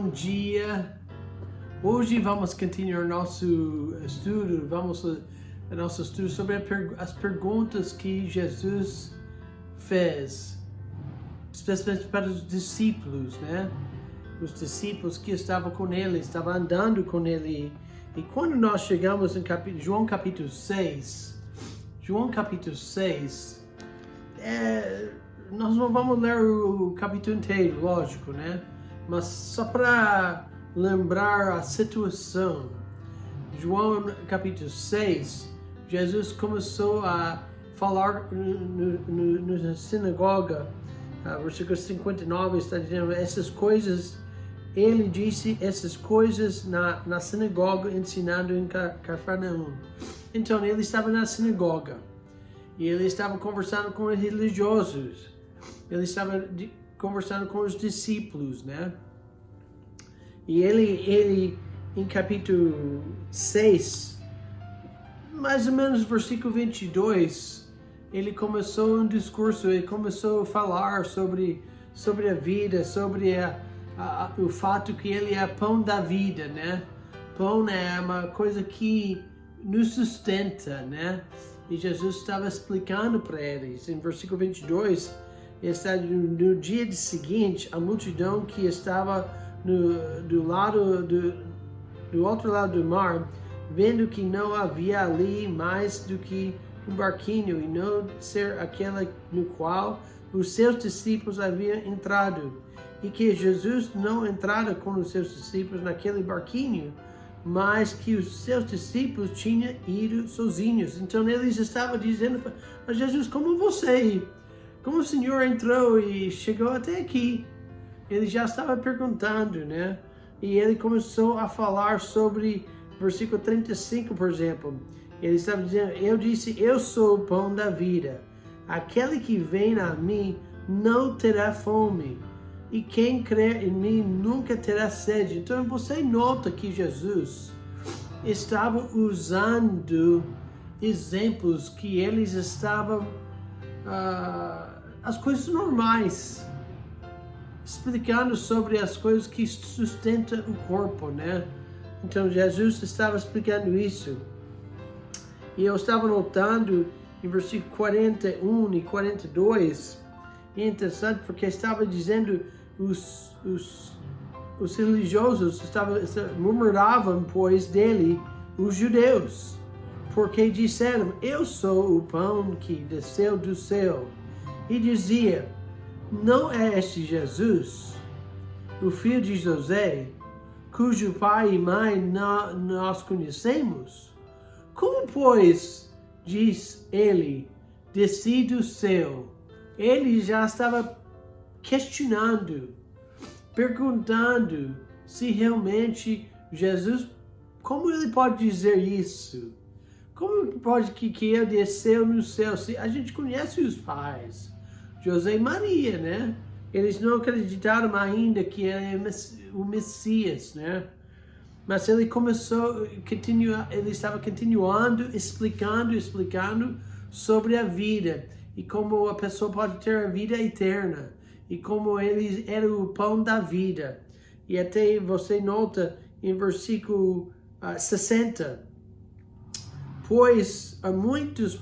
bom dia. Hoje vamos continuar nosso estudo, nosso estudo sobre as perguntas que Jesus fez, especialmente para os discípulos, né? Os discípulos que estavam com ele, estavam andando com ele. E quando nós chegamos em João capítulo 6, nós não vamos ler o capítulo inteiro, lógico, né? Mas só para lembrar a situação. João capítulo 6, Jesus começou a falar na sinagoga. Versículo 59 está dizendo essas coisas. Ele disse essas coisas na sinagoga, ensinando em Cafarnaum. Então ele estava na sinagoga e ele estava conversando com os religiosos. Ele estava conversando com os discípulos, né? E ele em capítulo 6, mais ou menos versículo 22, ele começou um discurso, ele começou a falar sobre a vida, sobre o fato que ele é pão da vida, né? Pão é uma coisa que nos sustenta, né? E Jesus estava explicando para eles, em versículo 22, está no dia seguinte, a multidão que estava do outro lado do mar, vendo que não havia ali mais do que um barquinho e não ser aquele no qual os seus discípulos haviam entrado, e que Jesus não entrara com os seus discípulos naquele barquinho, mas que os seus discípulos tinham ido sozinhos. Então eles estavam dizendo para Jesus, como o Senhor entrou e chegou até aqui? Ele já estava perguntando, né? E ele começou a falar sobre versículo 35, por exemplo. Ele estava dizendo, eu disse, eu sou o pão da vida. Aquele que vem a mim não terá fome. E quem crer em mim nunca terá sede. Então você nota que Jesus estava usando exemplos que eles estavam, as coisas normais, explicando sobre as coisas que sustentam o corpo, né? Então Jesus estava explicando isso. E eu estava notando em versículo 41 e 42, é interessante porque estava dizendo os religiosos murmuravam, pois, dele, os judeus, porque disseram, eu sou o pão que desceu do céu. E dizia, não é este Jesus, o filho de José, cujo pai e mãe nós conhecemos? Como, pois, diz ele, desci do céu? Ele já estava questionando, perguntando se realmente Jesus, como ele pode dizer isso? Como pode que ele desceu no céu? Se a gente conhece os pais, José e Maria, né? Eles não acreditaram ainda que ele é o Messias, né? Mas ele ele estava continuando, explicando sobre a vida e como a pessoa pode ter a vida eterna e como ele era o pão da vida. E até você nota em versículo 60, pois há muitos,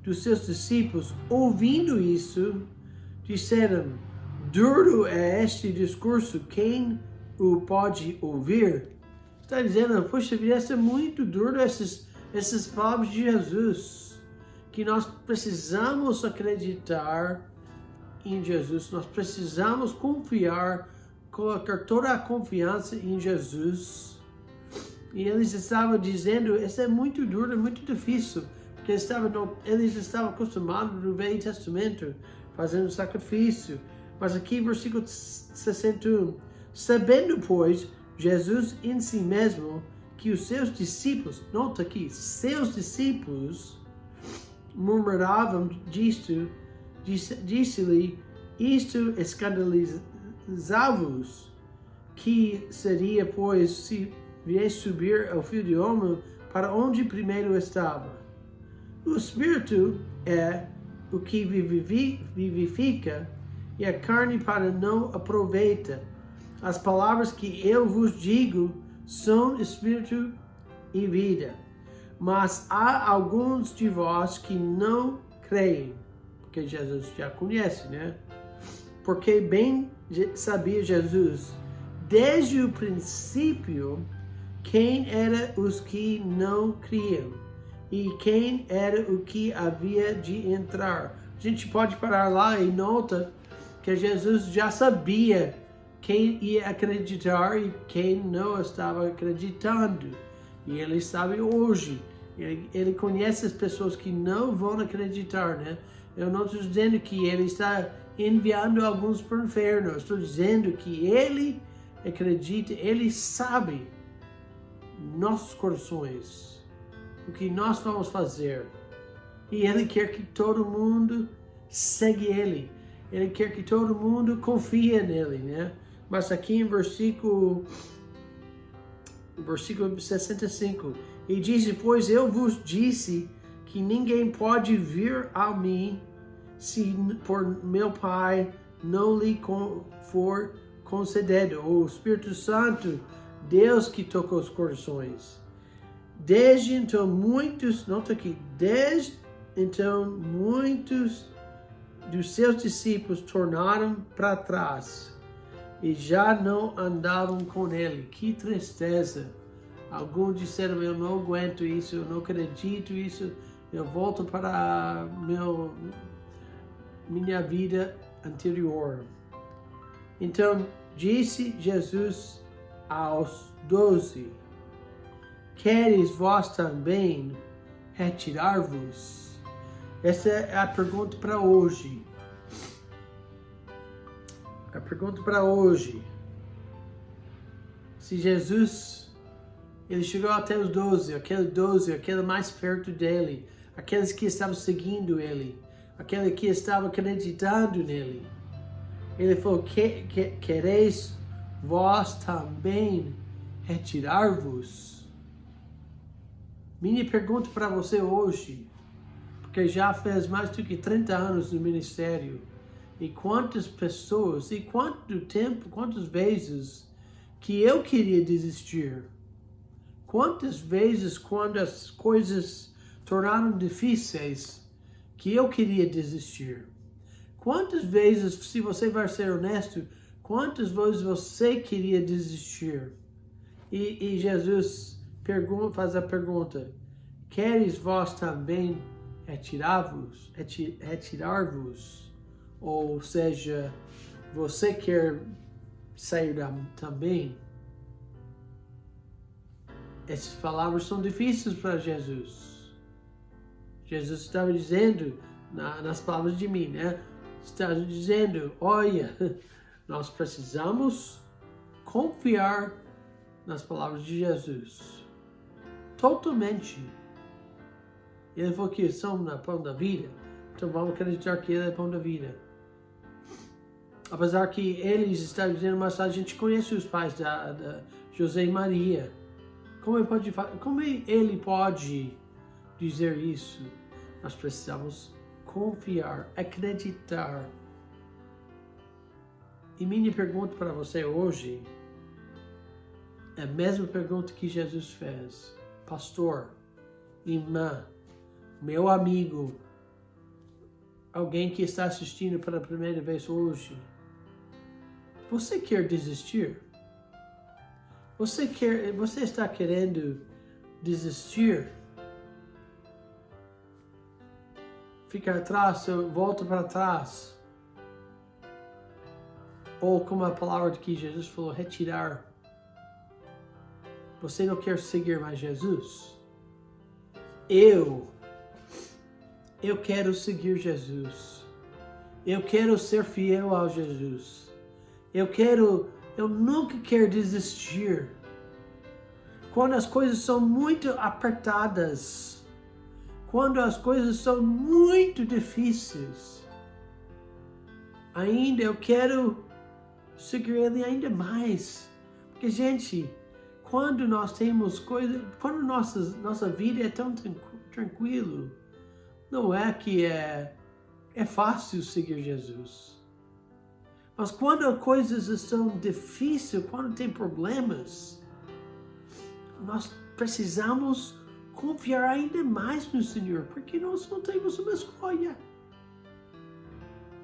dos seus discípulos, ouvindo isso, disseram, duro é este discurso, quem o pode ouvir? Está dizendo, poxa vida, é muito duro essas palavras de Jesus, que nós precisamos acreditar em Jesus, nós precisamos confiar, colocar toda a confiança em Jesus. E eles estavam dizendo, isso é muito duro, é muito difícil, porque eles estavam acostumados no Velho Testamento, fazendo sacrifício. Mas aqui, versículo 61, sabendo, pois, Jesus em si mesmo, que os seus discípulos, nota aqui, seus discípulos, murmuravam disto, disse-lhe, isto escandalizava-os, que seria, pois, se viesse subir ao Filho de Homem, para onde primeiro estava? O Espírito é o que vivifica, e a carne para não aproveita. As palavras que eu vos digo são espírito e vida. Mas há alguns de vós que não creem. Porque Jesus já conhece, né? Porque bem sabia Jesus, desde o princípio, quem eram os que não criam e quem era o que havia de entrar. A gente pode parar lá e nota que Jesus já sabia quem ia acreditar e quem não estava acreditando. E ele sabe hoje. Ele conhece as pessoas que não vão acreditar, né? Eu não estou dizendo que ele está enviando alguns para o inferno. Eu estou dizendo que ele acredita, ele sabe nossos corações, o que nós vamos fazer. E ele quer que todo mundo segue ele. Ele quer que todo mundo confie nele, né? Mas aqui em versículo 65, e diz depois, eu vos disse que ninguém pode vir a mim se por meu Pai não lhe for concedido. O Espírito Santo, Deus que tocou os corações. Desde então muitos dos seus discípulos tornaram para trás e já não andavam com ele. Que tristeza! Alguns disseram, eu não aguento isso, eu não acredito isso, eu volto para minha vida anterior. Então disse Jesus aos 12, queres vós também retirar-vos? Essa é a pergunta para hoje. A pergunta para hoje. Se Jesus, ele chegou até os 12, aquele mais perto dele, aqueles que estavam seguindo ele, aquele que estava acreditando nele. Ele falou, quereis vós também retirar-vos? Minha pergunta para você hoje, porque já fez mais do que 30 anos no ministério, e quantas pessoas, e quanto tempo, quantas vezes que eu queria desistir. Quantas vezes, quando as coisas tornaram difíceis, que eu queria desistir. Quantas vezes, se você vai ser honesto, quantas vezes você queria desistir? E Jesus faz a pergunta, queres vós também retirar-vos? Ou seja, você quer sair também? Essas palavras são difíceis para Jesus. Jesus estava dizendo, nas palavras de mim, né? Estava dizendo, olha, nós precisamos confiar nas palavras de Jesus. Totalmente. Ele falou que são na pão da vida, então vamos acreditar que ele é pão da vida. Apesar que eles estavam dizendo, mas a gente conhece os pais da José e Maria. Como ele pode dizer isso? Nós precisamos confiar, acreditar. E minha pergunta para você hoje é a mesma pergunta que Jesus fez. Pastor, irmã, meu amigo, alguém que está assistindo pela primeira vez hoje, você quer desistir? Você está querendo desistir? Ficar atrás, volta para trás? Ou como a palavra que Jesus falou, retirar? Você não quer seguir mais Jesus? Eu quero seguir Jesus. Eu quero ser fiel ao Jesus. Eu nunca quero desistir. Quando as coisas são muito apertadas, quando as coisas são muito difíceis, ainda eu quero seguir Ele ainda mais. Porque, gente, quando nós temos coisas, quando nossa vida é tão tranquilo, não é que é fácil seguir Jesus. Mas quando as coisas estão difíceis, quando tem problemas, nós precisamos confiar ainda mais no Senhor, porque nós não temos uma escolha.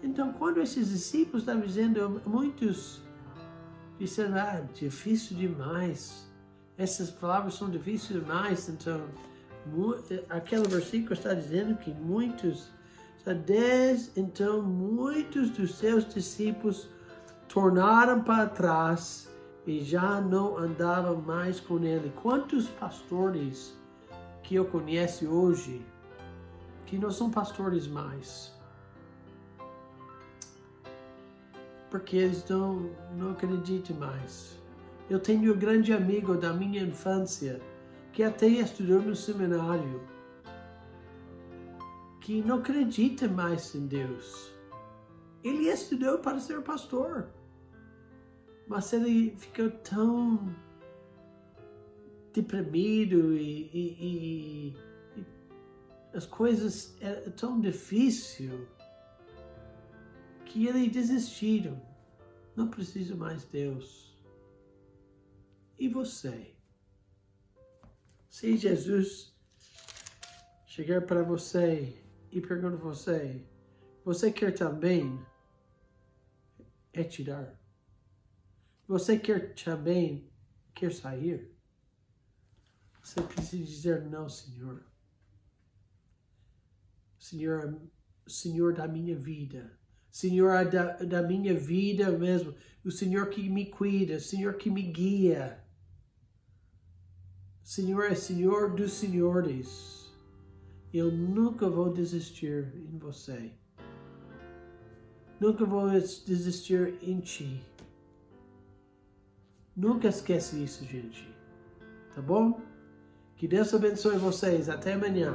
Então, quando esses discípulos estavam dizendo, muitos disseram, difícil demais, essas palavras são difíceis demais, então, aquele versículo está dizendo que então muitos dos seus discípulos tornaram para trás e já não andavam mais com ele. Quantos pastores que eu conheço hoje que não são pastores mais? Porque eles não acreditam mais. Eu tenho um grande amigo da minha infância que até estudou no seminário, que não acredita mais em Deus. Ele estudou para ser pastor, mas ele ficou tão deprimido e as coisas eram tão difíceis que ele desistiu. Não preciso mais de Deus. E você? Se Jesus chegar para você e perguntar a você, você quer também retirar? Você quer sair? Você precisa dizer, não, Senhor. Senhor da minha vida. Senhor da minha vida mesmo. O Senhor que me cuida. O Senhor que me guia. Senhor é Senhor dos senhores. Eu nunca vou desistir em você. Nunca vou desistir em ti. Nunca esquece isso, gente. Tá bom? Que Deus abençoe vocês. Até amanhã.